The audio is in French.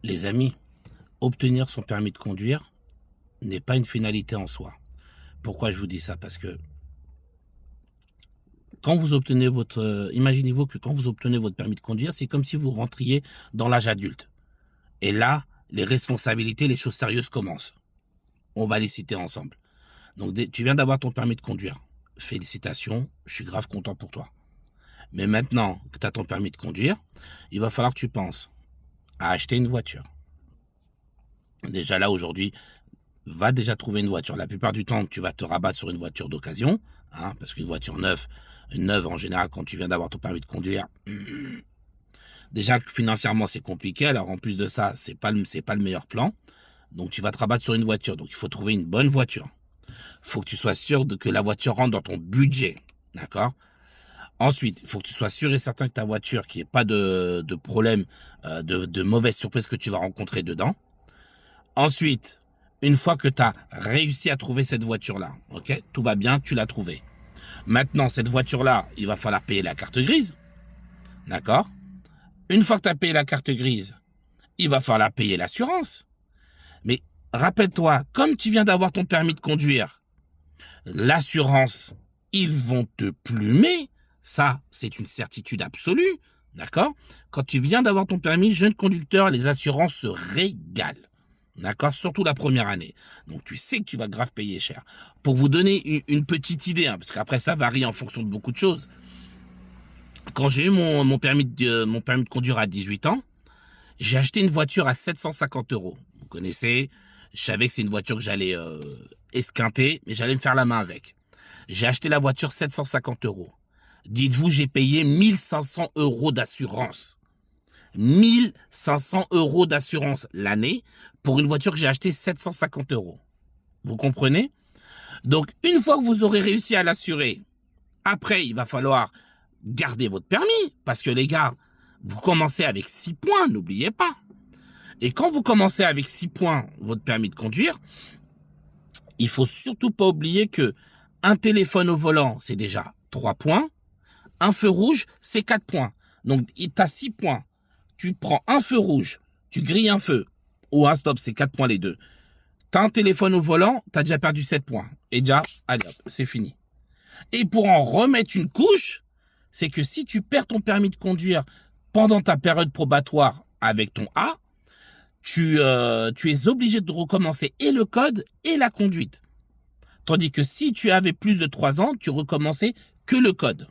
Les amis, obtenir son permis de conduire n'est pas une finalité en soi. Pourquoi je vous dis ça? Parce que quand vous obtenez imaginez-vous que quand vous obtenez votre permis de conduire, c'est comme si vous rentriez dans l'âge adulte. Et là, les responsabilités, les choses sérieuses commencent. On va les citer ensemble. Donc, tu viens d'avoir ton permis de conduire. Félicitations, je suis grave content pour toi. Mais maintenant que tu as ton permis de conduire, il va falloir que tu penses à acheter une voiture. Déjà là, aujourd'hui, va déjà trouver une voiture. La plupart du temps, tu vas te rabattre sur une voiture d'occasion, parce qu'une voiture neuve en général, quand tu viens d'avoir ton permis de conduire, déjà financièrement c'est compliqué. Alors en plus de ça, c'est pas le meilleur plan. Donc tu vas te rabattre sur une voiture. Donc il faut trouver une bonne voiture. Faut que tu sois sûr que la voiture rentre dans ton budget, d'accord? Ensuite, il faut que tu sois sûr et certain que ta voiture, qu'il n'y ait pas de problème, de mauvaise surprise que tu vas rencontrer dedans. Ensuite, une fois que tu as réussi à trouver cette voiture-là, ok, tout va bien, tu l'as trouvée. Maintenant, cette voiture-là, il va falloir payer la carte grise, d'accord? Une fois que tu as payé la carte grise, il va falloir payer l'assurance. Mais rappelle-toi, comme tu viens d'avoir ton permis de conduire, l'assurance, ils vont te plumer. Ça, c'est une certitude absolue, d'accord? Quand tu viens d'avoir ton permis, jeune conducteur, les assurances se régalent. D'accord? Surtout la première année. Donc, tu sais que tu vas grave payer cher. Pour vous donner une petite idée, parce qu'après, ça varie en fonction de beaucoup de choses. Quand j'ai eu mon permis de conduire à 18 ans, j'ai acheté une voiture à 750 €. Vous connaissez, je savais que c'est une voiture que j'allais esquinter, mais j'allais me faire la main avec. J'ai acheté la voiture 750 €. Dites-vous, j'ai payé 1500 € d'assurance. 1500 € d'assurance l'année pour une voiture que j'ai achetée 750 €. Vous comprenez? Donc, une fois que vous aurez réussi à l'assurer, après, il va falloir garder votre permis. Parce que les gars, vous commencez avec 6 points, n'oubliez pas. Et quand vous commencez avec 6 points, votre permis de conduire, il faut surtout pas oublier que un téléphone au volant, c'est déjà 3 points. Un feu rouge, c'est 4 points. Donc, tu as 6 points. Tu prends un feu rouge, tu grilles un feu, ou un stop, c'est 4 points les deux. T'as un téléphone au volant, t'as déjà perdu 7 points. Et déjà, allez hop, c'est fini. Et pour en remettre une couche, c'est que si tu perds ton permis de conduire pendant ta période probatoire avec ton A, tu es obligé de recommencer et le code et la conduite. Tandis que si tu avais plus de 3 ans, tu recommençais que le code.